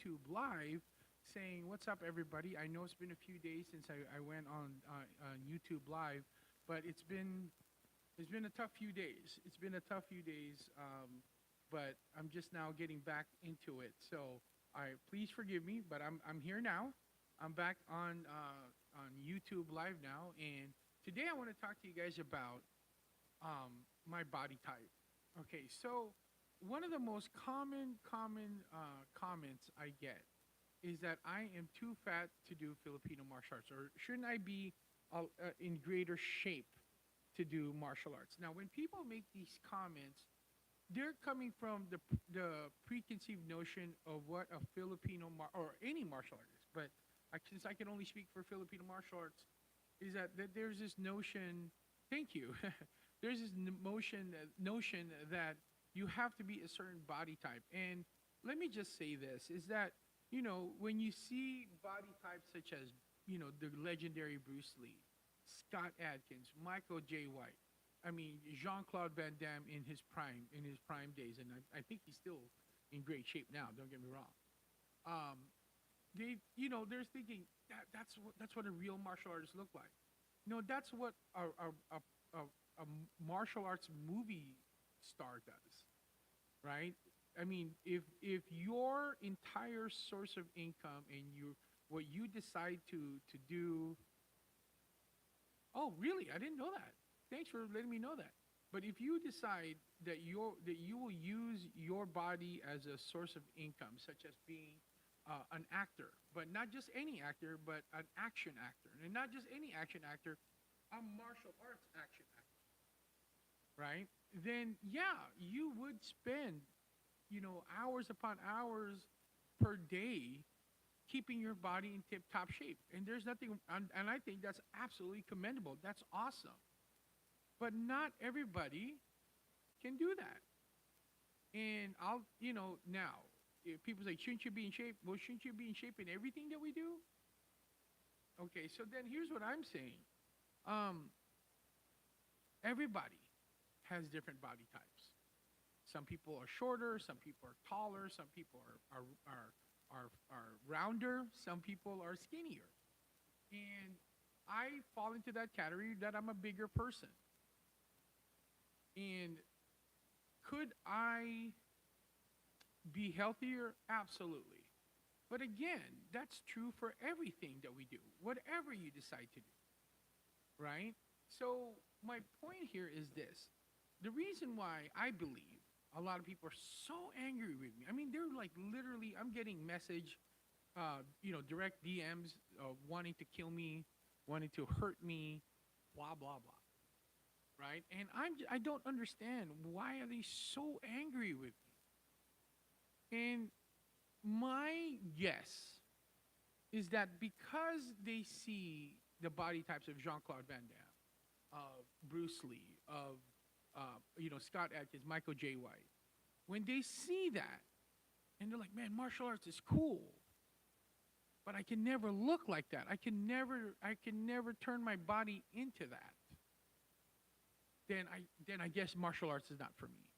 YouTube live saying, "What's up, everybody? I know it's been a few days since I went on YouTube live, but it's been a tough few days. It's been a tough few days, but I'm just now getting back into it. So, please forgive me, but I'm here now. I'm back on YouTube live now, and today I want to talk to you guys about my body type. Okay, so one of the most common comments I get is that I am too fat to do Filipino martial arts, or shouldn't I be in greater shape to do martial arts? Now, when people make these comments, they're coming from the preconceived notion of what a or any martial artist, but since I can only speak for Filipino martial arts, is that there's this notion. Thank you. There's this notion that you have to be a certain body type, and let me just say this: is that when you see body types such as the legendary Bruce Lee, Scott Adkins, Michael J. White. I mean, Jean-Claude Van Damme in his prime days, and I think he's still in great shape now. Don't get me wrong. They're thinking that's what a real martial artist look like. No, that's what a martial arts movie star does, right? I mean, if your entire source of income and what you decide to do. Oh, really? I didn't know that. Thanks for letting me know that. But if you decide that you will use your body as a source of income, such as being an actor, but not just any actor, but an action actor, and not just any action actor, a martial arts action actor, right? Then yeah, you would spend hours upon hours per day keeping your body in tip-top shape. And there's nothing, and I think that's absolutely commendable. That's awesome. But not everybody can do that. And now, if people say, shouldn't you be in shape? Well, shouldn't you be in shape in everything that we do? Okay, so then here's what I'm saying. Everybody has different body types. Some people are shorter, some people are taller, some people are rounder, some people are skinnier. And I fall into that category that I'm a bigger person. And could I be healthier? Absolutely. But again, that's true for everything that we do, whatever you decide to do, right? So my point here is this. The reason why I believe a lot of people are so angry with me. I mean, they're like literally, I'm getting direct DMs wanting to kill me, wanting to hurt me, blah, blah, blah. Right? And I don't understand, why are they so angry with me? And my guess is that because they see the body types of Jean-Claude Van Damme, of Bruce Lee, of Scott Adkins, Michael J. White. When they see that, and they're like, man, martial arts is cool, but I can never look like that. I can never turn my body into that. Then I guess martial arts is not for me.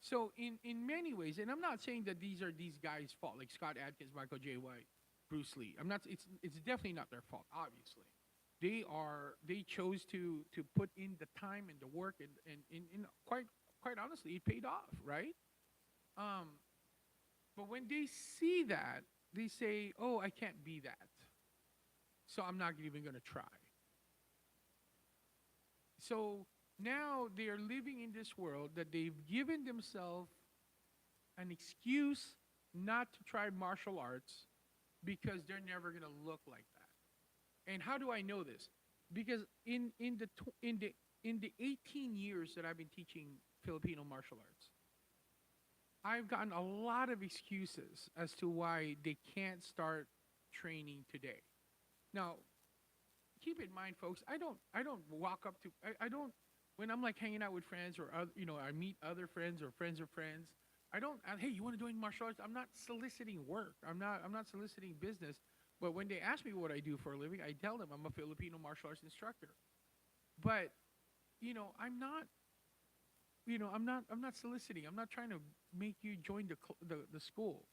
So in many ways, and I'm not saying that these are these guys' fault, like Scott Adkins, Michael J. White, Bruce Lee. It's definitely not their fault, obviously. They chose to put in the time and the work, and quite honestly, it paid off, right? But when they see that, they say, oh, I can't be that, so I'm not even going to try. So now they are living in this world that they've given themselves an excuse not to try martial arts because they're never going to look like that. And how do I know this? Because in the 18 years that I've been teaching Filipino martial arts, I've gotten a lot of excuses as to why they can't start training today. Now, keep in mind, folks, I don't walk up to I don't when I'm like hanging out with friends, or I meet other friends or friends of friends. Hey, you want to join martial arts? I'm not soliciting work. I'm not soliciting business. But when they ask me what I do for a living, I tell them I'm a Filipino martial arts instructor. But I'm not I'm not soliciting. I'm not trying to make you join the school.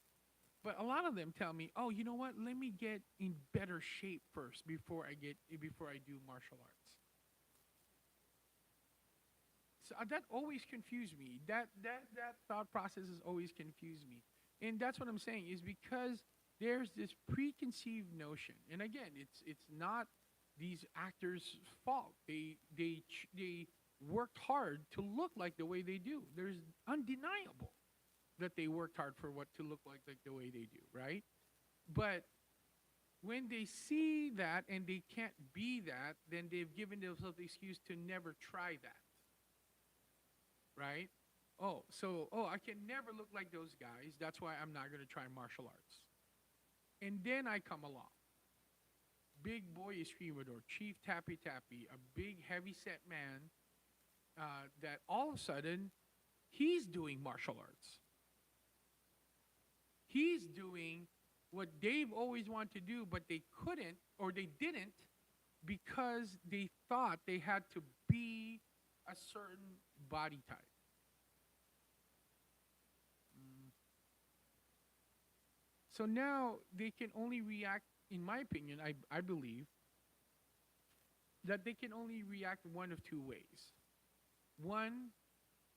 But a lot of them tell me, "Oh, you know what? Let me get in better shape first before I do martial arts." So that always confused me. That thought process has always confused me, and that's what I'm saying is because there's this preconceived notion, and again, it's not these actors' fault. They worked hard to look like the way they do. There's undeniable that they worked hard for what to look like the way they do, right? But when they see that and they can't be that, then they've given themselves the excuse to never try that, right? I can never look like those guys. That's why I'm not going to try martial arts. And then I come along. Big boy escrimador, Chief Tappy Tappy, a big heavy set man that all of a sudden he's doing martial arts. He's doing what they've always wanted to do, but they couldn't or they didn't because they thought they had to be a certain body type. So now they can only react, in my opinion, I believe, that they can only react one of two ways. One,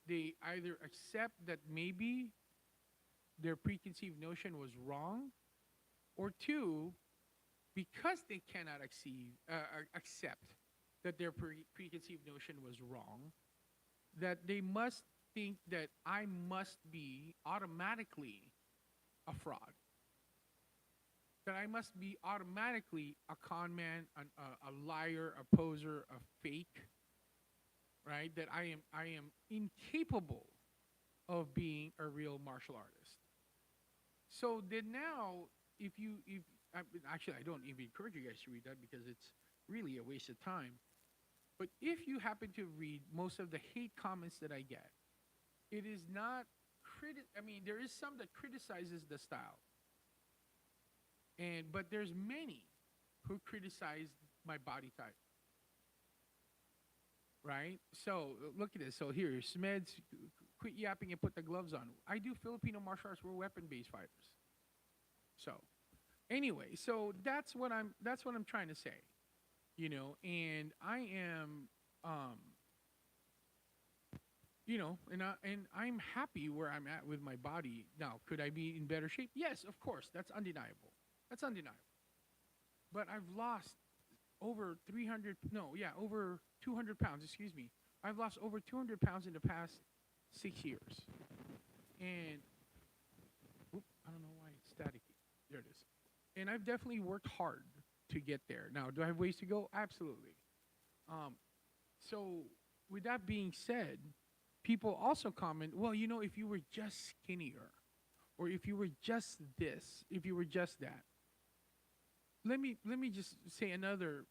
they either accept that maybe their preconceived notion was wrong, or two, because they cannot accept that their preconceived notion was wrong, that they must think that I must be automatically a fraud. That I must be automatically a con man, a liar, a poser, a fake, right? That I am incapable of being a real martial artist. So then now, if actually I don't even encourage you guys to read that because it's really a waste of time. But if you happen to read most of the hate comments that I get, it is not there is some that criticizes the style. But there's many who criticize my body type. Right? So look at this. So here, Smeds, quit yapping and put the gloves on. I do Filipino martial arts. We're weapon-based fighters. So anyway, so that's what I'm trying to say. And I am and I'm happy where I'm at with my body. Now, could I be in better shape? Yes, of course. That's undeniable. That's undeniable. But I've lost over 200 pounds, excuse me. I've lost over 200 pounds in the past 6 years. And, I don't know why it's staticky. There it is. And I've definitely worked hard to get there. Now, do I have ways to go? Absolutely. So, with that being said, people also comment, well, if you were just skinnier, or if you were just this, if you were just that. Let me just say another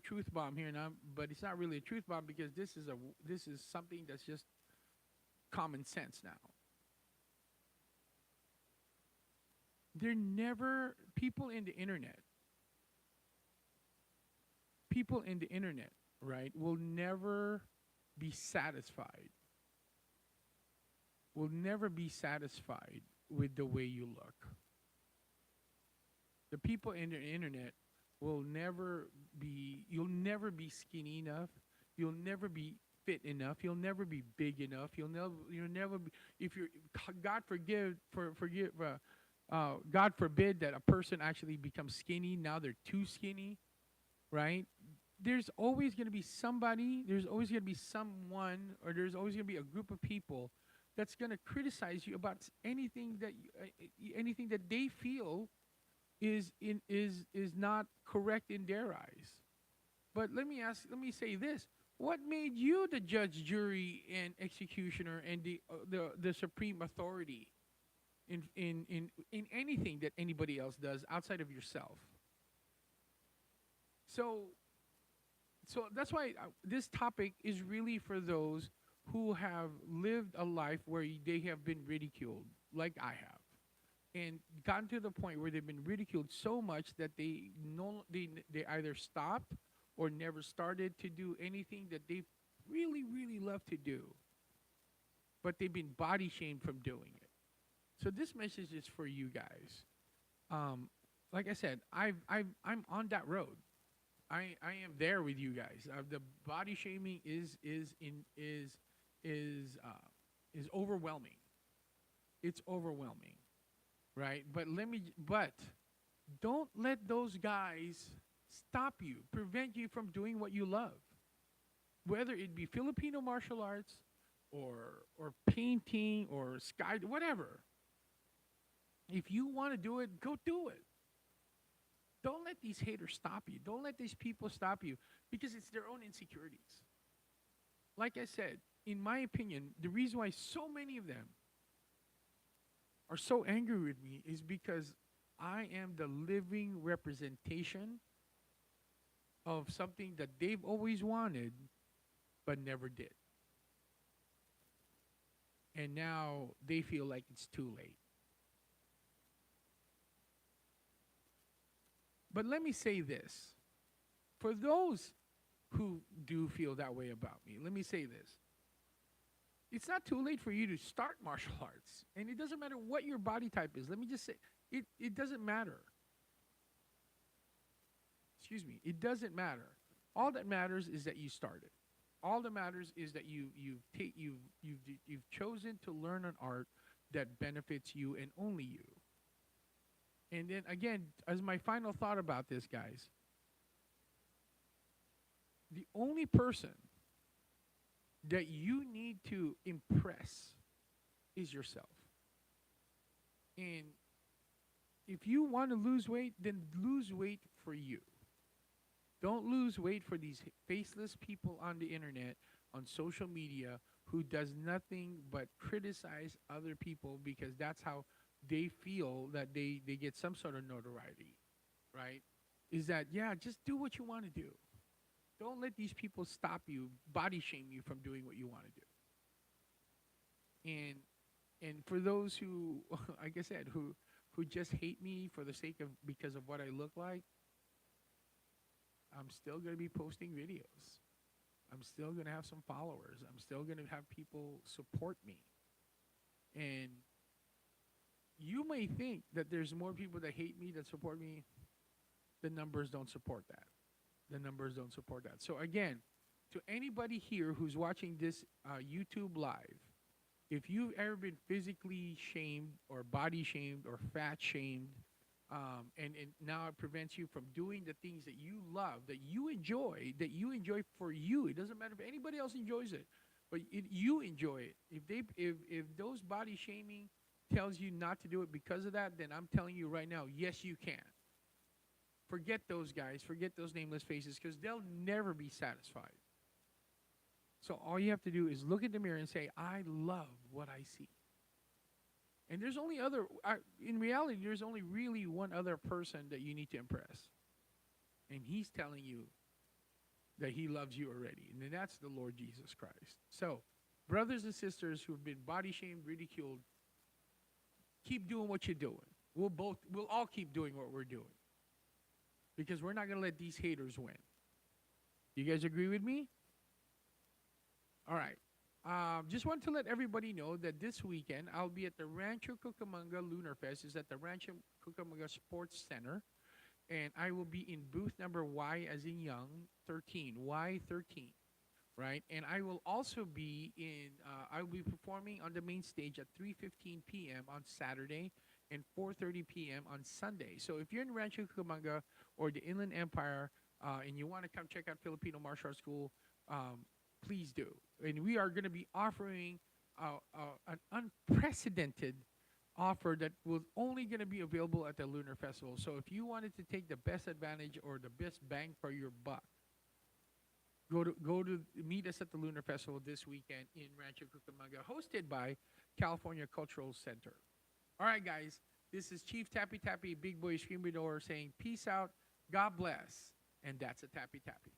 truth bomb here now, but it's not really a truth bomb because this is something that's just common sense now. They're never people in the internet, right, will never be satisfied. Will never be satisfied with the way you look. The people in the internet you'll never be skinny enough. You'll never be fit enough. You'll never be big enough. You'll never be, if you're, God forbid that a person actually becomes skinny. Now they're too skinny, right? There's always going to be somebody, there's always going to be someone, or there's always going to be a group of people that's going to criticize you about anything that they feel is not correct in their eyes. But let me say this: what made you the judge, jury, and executioner, and the supreme authority in anything that anybody else does outside of yourself? So that's why this topic is really for those who have lived a life where they have been ridiculed, like I have, and gotten to the point where they've been ridiculed so much that they either stopped or never started to do anything that they really, really love to do, but they've been body shamed from doing it. So this message is for you guys. Um, like I said, I'm on that road. I am there with you guys. The body shaming is overwhelming. It's overwhelming, right? But don't let those guys stop you, prevent you from doing what you love. Whether it be Filipino martial arts or painting or sky, whatever. If you want to do it, go do it. Don't let these haters stop you. Don't let these people stop you because it's their own insecurities. Like I said, in my opinion, the reason why so many of them are so angry with me is because I am the living representation of something that they've always wanted but never did. And now they feel like it's too late. But let me say this. For those who do feel that way about me, let me say this. It's not too late for you to start martial arts. And it doesn't matter what your body type is. Let me just say, it doesn't matter. Excuse me. It doesn't matter. All that matters is that you started. All that matters is that you've chosen to learn an art that benefits you and only you. And then again, as my final thought about this, guys, the only person that you need to impress is yourself. And if you want to lose weight, then lose weight for you. Don't lose weight for these faceless people on the internet, on social media, who does nothing but criticize other people because that's how they feel that they get some sort of notoriety, right? Is that, yeah, just do what you want to do. Don't let these people stop you, body shame you from doing what you want to do. And for those who, like I said, who just hate me for the sake of, because of what I look like, I'm still going to be posting videos. I'm still going to have some followers. I'm still going to have people support me. And you may think that there's more people that hate me that support me. The numbers don't support that. The numbers don't support that. So again, to anybody here who's watching this YouTube live, if you've ever been physically shamed or body shamed or fat shamed, and now it prevents you from doing the things that you love, that you enjoy for you. It doesn't matter if anybody else enjoys it, but you enjoy it. If those body shaming tells you not to do it because of that, then I'm telling you right now, yes, you can. Forget those guys. Forget those nameless faces because they'll never be satisfied. So all you have to do is look in the mirror and say, I love what I see. And there's only in reality, there's only really one other person that you need to impress. And he's telling you that he loves you already. And then that's the Lord Jesus Christ. So, brothers and sisters who've been body shamed, ridiculed, keep doing what you're doing. We'll all keep doing what we're doing. Because we're not going to let these haters win. You guys agree with me? All right. Just want to let everybody know that this weekend I'll be at the Rancho Cucamonga Lunar Fest. It's at the Rancho Cucamonga Sports Center. And I will be in booth number Y as in young, 13, Y13, right? And I will also be I will be performing on the main stage at 3:15 p.m. on Saturday and 4:30 p.m. on Sunday. So if you're in Rancho Cucamonga or the Inland Empire and you want to come check out Filipino Martial Arts School, please do. And we are going to be offering an unprecedented offer that was only going to be available at the Lunar Festival. So if you wanted to take the best advantage or the best bang for your buck, go to meet us at the Lunar Festival this weekend in Rancho Cucamonga, hosted by California Cultural Center. All right, guys, this is Chief Tappy Tappy, Big Boy Screamador saying peace out, God bless, and that's a Tappy Tappy.